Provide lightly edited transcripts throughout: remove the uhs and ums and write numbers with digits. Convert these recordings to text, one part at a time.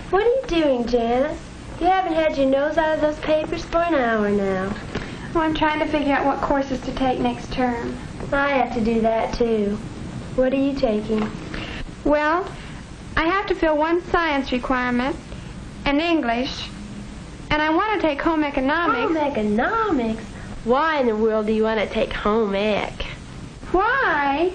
What are you doing, Janice? You haven't had your nose out of those papers for an hour now. Oh, I'm trying to figure out what courses to take next term. I have to do that, too. What are you taking? Well, I have to fill one science requirement, and English, and I want to take home economics. Home economics? Why in the world do you want to take home ec? Why?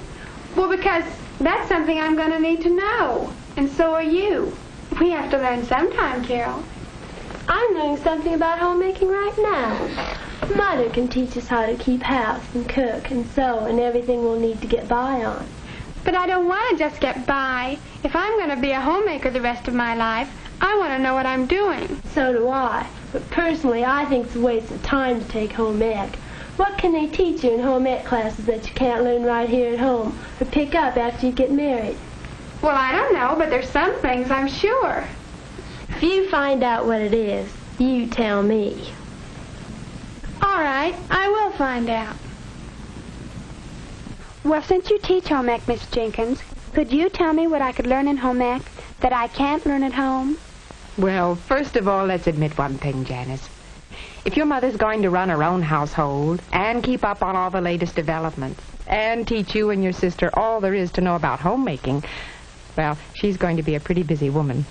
Well, because that's something I'm going to need to know, and so are you. We have to learn sometime, Carol. I'm learning something about homemaking right now. Mother can teach us how to keep house and cook and sew and everything we'll need to get by on. But I don't want to just get by. If I'm going to be a homemaker the rest of my life, I want to know what I'm doing. So do I. But personally, I think it's a waste of time to take home ec. What can they teach you in home ec classes that you can't learn right here at home or pick up after you get married? Well, I don't know, but there's some things I'm sure. If you find out what it is, you tell me. All right, I will find out. Well, since you teach home ec, Miss Jenkins, could you tell me what I could learn in home ec that I can't learn at home? Well, first of all, let's admit one thing, Janice. If your mother's going to run her own household and keep up on all the latest developments and teach you and your sister all there is to know about homemaking, well, she's going to be a pretty busy woman.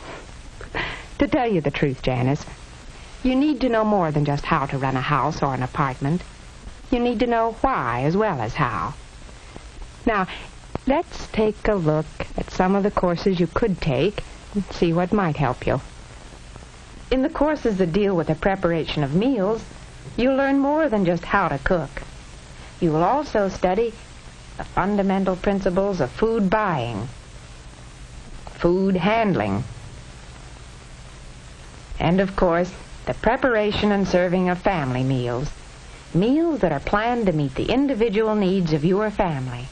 To tell you the truth, Janice, you need to know more than just how to run a house or an apartment. You need to know why as well as how. Now, let's take a look at some of the courses you could take and see what might help you. In the courses that deal with the preparation of meals, you'll learn more than just how to cook. You will also study the fundamental principles of food buying, food handling, and, of course, the preparation and serving of family meals, meals that are planned to meet the individual needs of your family.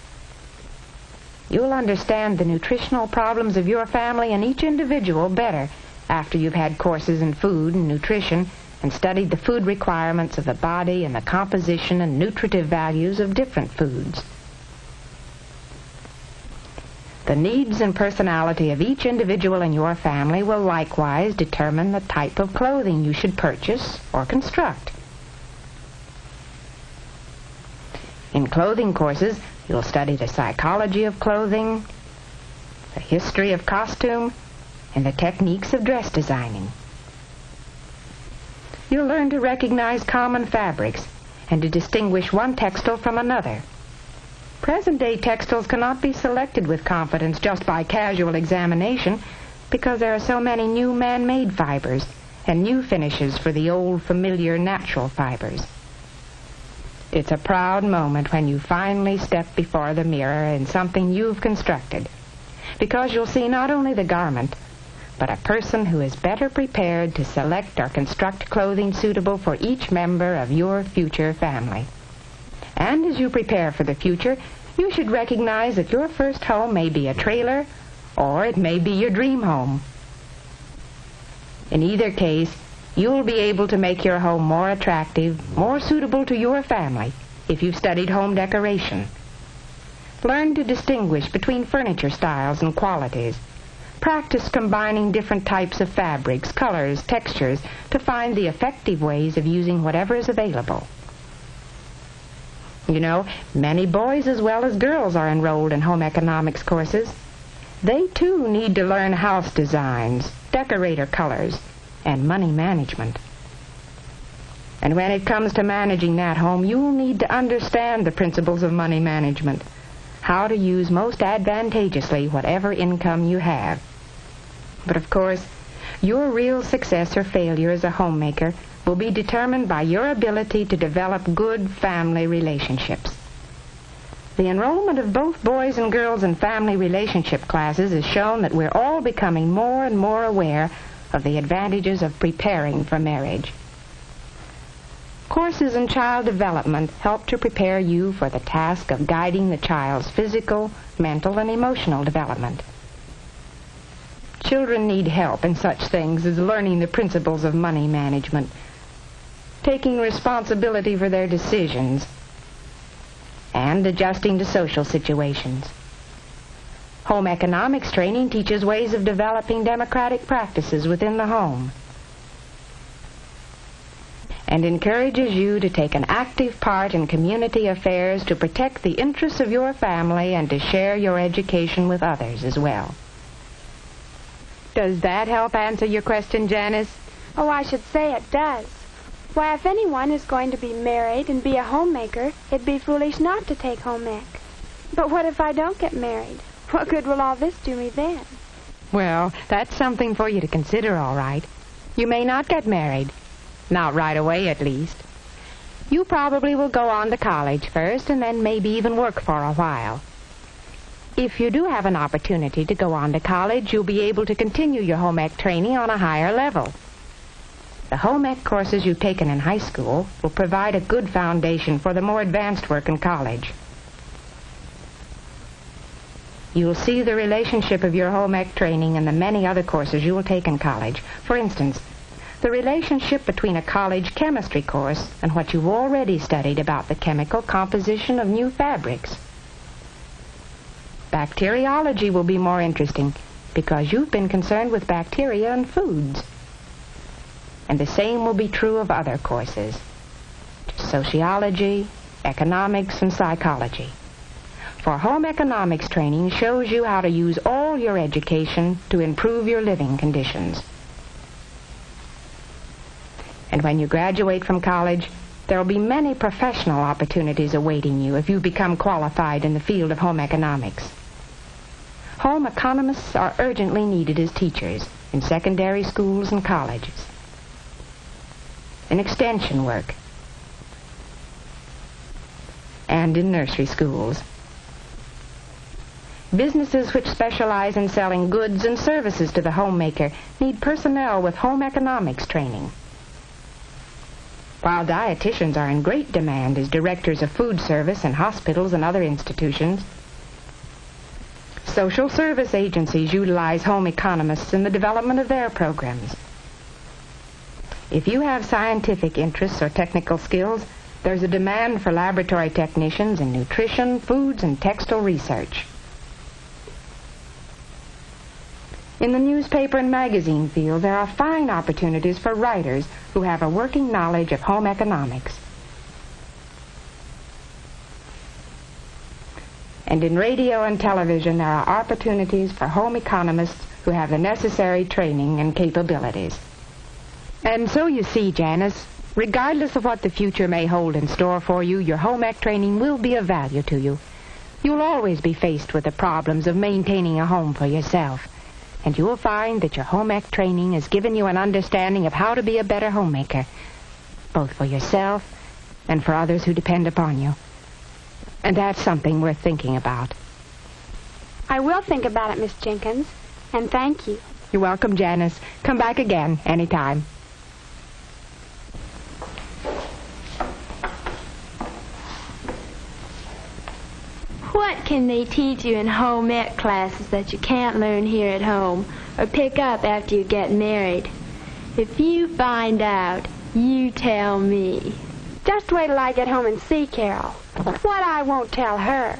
You'll understand the nutritional problems of your family and each individual better after you've had courses in food and nutrition and studied the food requirements of the body and the composition and nutritive values of different foods. The needs and personality of each individual in your family will likewise determine the type of clothing you should purchase or construct. In clothing courses, you'll study the psychology of clothing, the history of costume, and the techniques of dress designing. You'll learn to recognize common fabrics and to distinguish one textile from another. Present-day textiles cannot be selected with confidence just by casual examination because there are so many new man-made fibers and new finishes for the old, familiar, natural fibers. It's a proud moment when you finally step before the mirror in something you've constructed, because you'll see not only the garment, but a person who is better prepared to select or construct clothing suitable for each member of your future family. And as you prepare for the future, you should recognize that your first home may be a trailer, or it may be your dream home. In either case, you'll be able to make your home more attractive, more suitable to your family, if you've studied home decoration. Learn to distinguish between furniture styles and qualities. Practice combining different types of fabrics, colors, textures, to find the effective ways of using whatever is available. You know, many boys as well as girls are enrolled in home economics courses. They, too, need to learn house designs, decorator colors, and money management. And when it comes to managing that home, you'll need to understand the principles of money management, how to use most advantageously whatever income you have. But, of course, your real success or failure as a homemaker will be determined by your ability to develop good family relationships. The enrollment of both boys and girls in family relationship classes has shown that we're all becoming more and more aware of the advantages of preparing for marriage. Courses in child development help to prepare you for the task of guiding the child's physical, mental, and emotional development. Children need help in such things as learning the principles of money management, taking responsibility for their decisions, and adjusting to social situations. Home economics training teaches ways of developing democratic practices within the home and encourages you to take an active part in community affairs to protect the interests of your family and to share your education with others as well. Does that help answer your question, Janice? Oh, I should say it does. Why, if anyone is going to be married and be a homemaker, it'd be foolish not to take home ec. But what if I don't get married? What good will all this do me then? Well, that's something for you to consider, all right. You may not get married. Not right away, at least. You probably will go on to college first and then maybe even work for a while. If you do have an opportunity to go on to college, you'll be able to continue your home ec training on a higher level. The home ec courses you've taken in high school will provide a good foundation for the more advanced work in college. You'll see the relationship of your home ec training and the many other courses you will take in college. For instance, the relationship between a college chemistry course and what you've already studied about the chemical composition of new fabrics. Bacteriology will be more interesting because you've been concerned with bacteria and foods. And the same will be true of other courses: sociology, economics, and psychology. For home economics training shows you how to use all your education to improve your living conditions. And when you graduate from college, there will be many professional opportunities awaiting you if you become qualified in the field of home economics. Home economists are urgently needed as teachers in secondary schools and colleges, in extension work, and in nursery schools. Businesses which specialize in selling goods and services to the homemaker need personnel with home economics training. While dietitians are in great demand as directors of food service in hospitals and other institutions, social service agencies utilize home economists in the development of their programs. If you have scientific interests or technical skills, there's a demand for laboratory technicians in nutrition, foods, and textile research. In the newspaper and magazine field, there are fine opportunities for writers who have a working knowledge of home economics. And in radio and television, there are opportunities for home economists who have the necessary training and capabilities. And so you see, Janice, regardless of what the future may hold in store for you, your home ec training will be of value to you. You'll always be faced with the problems of maintaining a home for yourself. And you will find that your home ec training has given you an understanding of how to be a better homemaker, both for yourself and for others who depend upon you. And that's something worth thinking about. I will think about it, Miss Jenkins, and thank you. You're welcome, Janice. Come back again anytime. What can they teach you in home ec classes that you can't learn here at home or pick up after you get married? If you find out, you tell me. Just wait till I get home and see Carol. What I won't tell her.